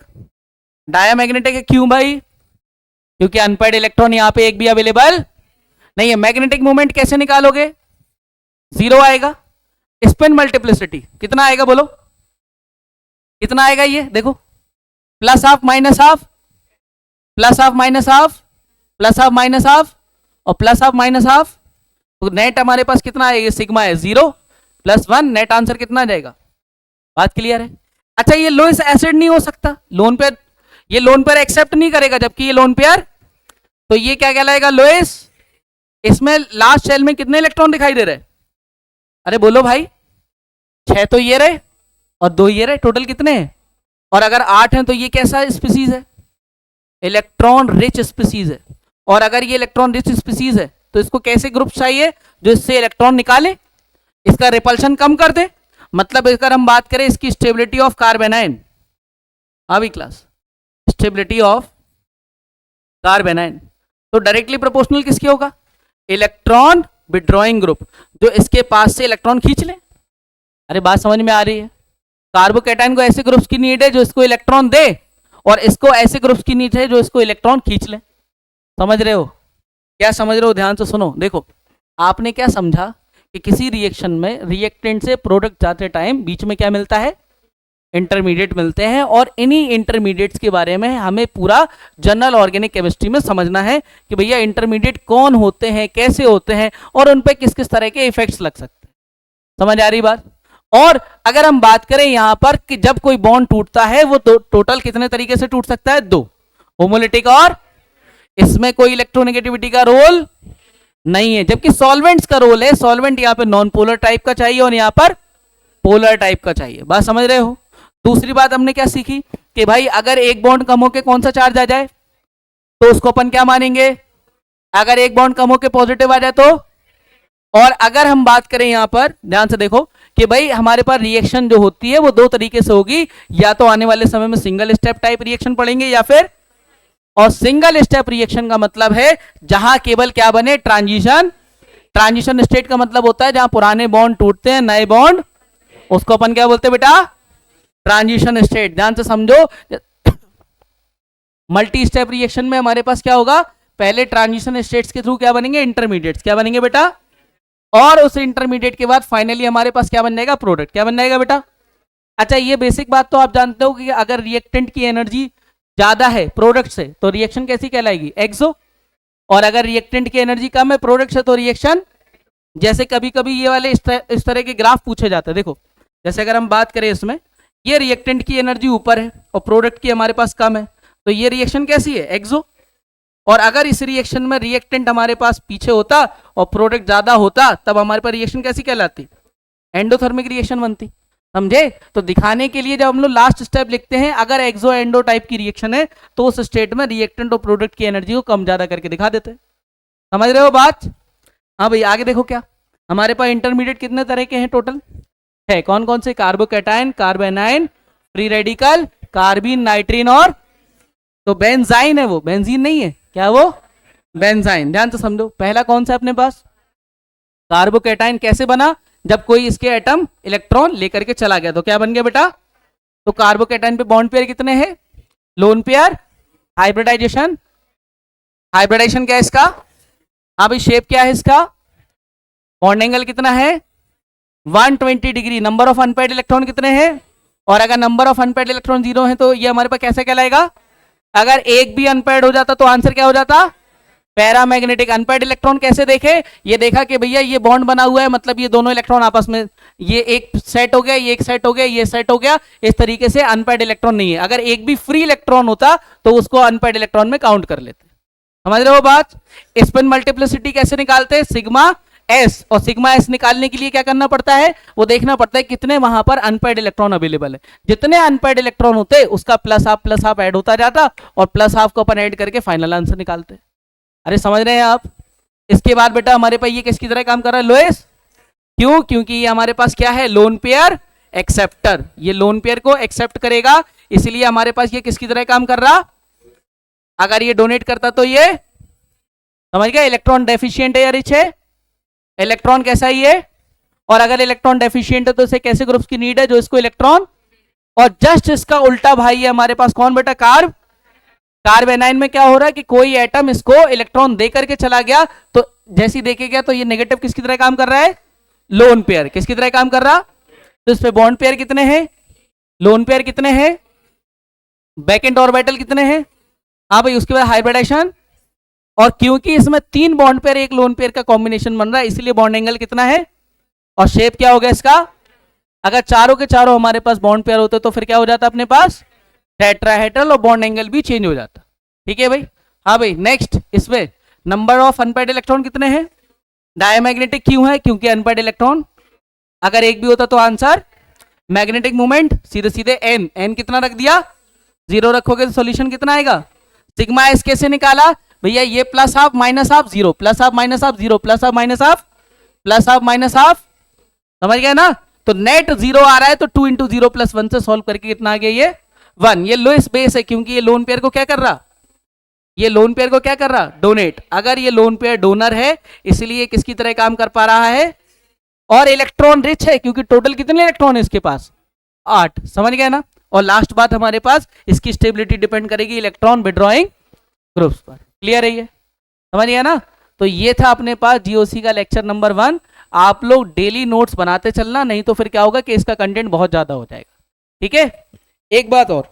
डायमैग्नेटिक है, क्यों भाई, क्योंकि अनपेयर्ड इलेक्ट्रॉन यहां पे एक भी अवेलेबल नहीं है। मैग्नेटिक मोमेंट कैसे निकालोगे, 0 आएगा। स्पिन मल्टीप्लिसिटी कितना आएगा, बोलो कितना आएगा, ये देखो, plus half minus half, plus half minus half, plus half minus half, और प्लस हाफ माइनस हाफ, तो नेट हमारे पास कितना है, ये सिग्मा है 0 + 1, नेट आंसर कितना आ जाएगा। बात क्लियर है। अच्छा ये लोएस्ट एसिड नहीं हो सकता, लोन पेयर, ये लोन पेयर एक्सेप्ट नहीं करेगा, जबकि ये लोन पेयर, तो ये क्या कहलाएगा, लोएस्ट। इसमें लास्ट शेल में कितने इलेक्ट्रॉन दिखाई दे रहे, अरे बोलो भाई, 6 तो ये रहे और 2 ये रहे, टोटल कितने हैं, और अगर 8 हैं तो ये कैसा स्पीसीज है, इलेक्ट्रॉन रिच स्पीसीज है। और अगर ये इलेक्ट्रॉन रिच स्पीसीज है तो इसको कैसे ग्रुप चाहिए जो इससे इलेक्ट्रॉन निकाले, इसका रिपल्शन कम कर दे। मतलब अगर हम बात करें इसकी स्टेबिलिटी ऑफ कार्बेनाइन, अभी क्लास, स्टेबिलिटी ऑफ कार्बेनाइन, तो डायरेक्टली प्रोपोर्शनल किसके होगा, इलेक्ट्रॉन विड्रॉइंग ग्रुप, जो इसके पास से इलेक्ट्रॉन खींच ले। अरे बात समझ में आ रही है। कार्बोकैटायन को ऐसे ग्रुप्स की नीड है जो इसको इलेक्ट्रॉन दे, और इसको ऐसे ग्रुप्स की नीड है जो इसको इलेक्ट्रॉन खींच ले। समझ रहे हो, क्या समझ रहे हो, ध्यान से सुनो। देखो आपने क्या समझा कि किसी रिएक्शन में रिएक्टेंट से प्रोडक्ट जाते टाइम बीच में क्या मिलता है, इंटरमीडिएट मिलते हैं, और इन्हीं इंटरमीडिएट्स के बारे में हमें पूरा जनरल ऑर्गेनिक केमिस्ट्री में समझना है कि भैया इंटरमीडिएट कौन होते हैं, कैसे होते हैं, और उन पर किस किस तरह के इफेक्ट्स लग सकते हैं। समझ आ रही बात। और अगर हम बात करें यहां पर कि जब कोई बॉन्ड टूटता है वो टोटल कितने तरीके से टूट सकता है, 2, होमोलिटिक, और इसमें कोई इलेक्ट्रोनेगेटिविटी का रोल नहीं है, जबकि सॉल्वेंट्स का रोल है। सॉल्वेंट यहां पे नॉन पोलर टाइप का चाहिए और यहां पर पोलर टाइप का चाहिए। बात समझ रहे हो। दूसरी बात हमने क्या सीखी कि भाई अगर एक बॉन्ड कम होके कौन सा चार्ज आ जाए तो उसको अपन क्या मानेंगे, अगर एक बॉन्ड कम होके पॉजिटिव आ जाए तो और अगर हम बात करें यहां पर ध्यान से देखो कि भाई हमारे पास रिएक्शन जो होती है वो दो तरीके से होगी, या तो आने वाले समय में सिंगल स्टेप टाइप रिएक्शन पढ़ेंगे या फिर, और सिंगल स्टेप रिएक्शन का मतलब है जहां केवल क्या बने, ट्रांजिशन। ट्रांजिशन स्टेट का मतलब होता है जहां पुराने बॉन्ड टूटते हैं, नए बॉन्ड, उसको अपन क्या बोलते हैं बेटा, ट्रांजिशन स्टेट। ध्यान से समझो, मल्टी स्टेप रिएक्शन में हमारे पास क्या होगा, पहले ट्रांजिशन स्टेट्स के थ्रू क्या बनेंगे, इंटरमीडिएट्स। क्या बनेंगे बेटा, और उस इंटरमीडिएट के बाद फाइनली हमारे पास क्या बन जाएगा, प्रोडक्ट। क्या बन जाएगा बेटा। अच्छा, ये बेसिक बात तो आप जानते हो कि अगर रिएक्टेंट की एनर्जी ज्यादा है प्रोडक्ट से तो रिएक्शन कैसी कहलाएगी, एक्सो। और अगर रिएक्टेंट की एनर्जी कम है प्रोडक्ट से तो रिएक्शन, जैसे कभी कभी ये वाले इस तरह के ग्राफ पूछे जाते हैं। देखो जैसे अगर हम बात करें इसमें, ये रिएक्टेंट की एनर्जी ऊपर है और प्रोडक्ट की हमारे पास कम है, तो ये रिएक्शन कैसी है, एक्सो। और अगर इस रिएक्शन में रिएक्टेंट हमारे पास पीछे होता और प्रोडक्ट ज्यादा होता तब हमारे पास रिएक्शन कैसी कहलाती, एंडोथर्मिक रिएक्शन बनती। समझे। तो दिखाने के लिए जब हम लोग लास्ट स्टेप लिखते हैं, अगर एक्सो एंडो टाइप की रिएक्शन है तो उस स्टेट में रिएक्टेंट और प्रोडक्ट की एनर्जी को कम ज्यादा करके दिखा देते हैं। समझ रहे हो बात। हाँ भाई आगे देखो, क्या हमारे पास इंटरमीडिएट कितने तरह के हैं टोटल है, कौन कौन से, कार्बोकैटायन, कार्बेनाइन, फ्री रेडिकल, कार्बिन, नाइट्रीन और, तो बेंजाइन है वो, बेंजीन नहीं है, क्या वो, बेंजाइन। ध्यान से समझो, पहला कौन सा अपने पास, कार्बोकैटायन। कैसे बना, जब कोई इसके एटम इलेक्ट्रॉन लेकर के चला गया तो क्या बन गया बेटा, तो कार्बोकैटायन पे बॉन्ड पेयर कितने हैं, लोन पेयर। हाइब्रिडाइजेशन, हाइब्रिडाइजेशन क्या है इसका, हाँ भाई शेप क्या है इसका, बॉन्ड एंगल कितना है 120 degree. Number of unpaired electron कितने हैं, और अगर नंबर ऑफ अनपेयर्ड इलेक्ट्रॉन 0 है तो ये हमारे पास कैसे कहलाएगा, अगर एक भी अनपेयर्ड हो जाता तो आंसर क्या हो जाता, पैरामैग्नेटिक। अनपेयर्ड इलेक्ट्रॉन कैसे देखे, ये देखा कि भैया ये बॉन्ड बना हुआ है, मतलब ये दोनों इलेक्ट्रॉन आपस में, ये एक सेट हो गया, ये एक सेट हो गया, ये सेट हो गया, इस तरीके से अनपेयर्ड इलेक्ट्रॉन नहीं है। अगर एक भी फ्री इलेक्ट्रॉन होता तो उसको अनपेयर्ड इलेक्ट्रॉन में काउंट कर लेते। समझ रहे हो बात। स्पिन मल्टीप्लिसिटी कैसे निकालते हैं, सिग्मा एस, और सिग्मा एस निकालने के लिए क्या करना पड़ता है, वो देखना पड़ता है कितने वहां पर अनपेयर्ड इलेक्ट्रॉन अवेलेबल है। जितने अनपेयर्ड इलेक्ट्रॉन होते उसका प्लस हाफ ऐड होता जाता, और प्लस हाफ को अपन ऐड करके फाइनल आंसर निकालते। अरे समझ रहे हैं आप। इसके बाद बेटा हमारे पास ये किसकी तरह काम कर रहा है, लोएस। क्यों, क्योंकि ये हमारे पास क्या है, लोन पेयर एक्सेप्टर। ये लोन पेयर को एक्सेप्ट करेगा, इसलिए हमारे पास ये किसकी तरह काम कर रहा, अगर ये डोनेट करता तो ये, समझ गया, इलेक्ट्रॉन डेफिशिएंट है या रिच है, इलेक्ट्रॉन कैसा ही है। और अगर इलेक्ट्रॉन डेफिशिएंट है तो इसे कैसे ग्रुप्स की नीड है, जो इसको इलेक्ट्रॉन, और जस्ट इसका उल्टा भाई है हमारे पास कौन बेटा, कार्ब। कार्बेनाइन में क्या हो रहा है कि कोई एटम इसको इलेक्ट्रॉन दे करके चला गया, तो जैसे देखेगा तो ये नेगेटिव किसकी तरह काम कर रहा है, लोन पेयर। किसकी तरह काम कर रहा, तो इस पे बॉन्ड पेयर कितने हैं, लोन पेयर कितने हैं, बैकेंड ऑर्बिटल कितने हैं, हाँ भाई। उसके बाद हाइब्रिडाइजेशन, और क्योंकि इसमें 3 बॉन्ड पेयर 1 लोन पेयर का कॉम्बिनेशन बन रहा है, इसलिए बॉन्ड एंगल कितना है, और शेप क्या हो गया इसका। अगर चारों के चारों हमारे पास बॉन्ड पेयर होते तो फिर क्या हो जाता अपने पास, टेट्राहेड्रल, और बॉन्ड एंगल भी चेंज हो जाता। ठीक है भाई। हाँ भाई नेक्स्ट, इसमें नंबर ऑफ अनपेयर्ड इलेक्ट्रॉन कितने हैं, डायमैग्नेटिक क्यों है, क्योंकि अनपेयर्ड इलेक्ट्रॉन अगर एक भी होता तो आंसर, मैग्नेटिक मूवमेंट सीधे सीधे एन, एन कितना रख दिया, 0 रखोगे तो सोल्यूशन कितना आएगा। सिग्मा एस कैसे निकाला भैया, ये plus half minus half 0, plus half minus half 0, plus half minus half, plus half minus half, समझ गए ना। तो नेट 0 आ रहा है, तो 2 इंटू 0 प्लस 1 से सॉल्व करके कितना आ गया, ये 1। ये लोएस्ट बेस है क्योंकि ये लोन पेयर को क्या कर रहा, ये लोन पेयर को क्या कर रहा, डोनेट। अगर ये लोन पेयर डोनर है इसलिए किसकी तरह काम कर पा रहा है, और इलेक्ट्रॉन रिच है क्योंकि टोटल कितने इलेक्ट्रॉन है इसके पास, 8। समझ गए ना। और लास्ट बात हमारे पास, इसकी स्टेबिलिटी डिपेंड करेगी इलेक्ट्रॉन विड्रॉइंग ग्रुप्स पर। क्लियर है ये, समझ गया ना। तो ये था अपने पास जीओसी का लेक्चर नंबर 1। आप लोग डेली नोट्स बनाते चलना, नहीं तो फिर क्या होगा कि इसका कंटेंट बहुत ज्यादा हो जाएगा। ठीक है। एक बात और,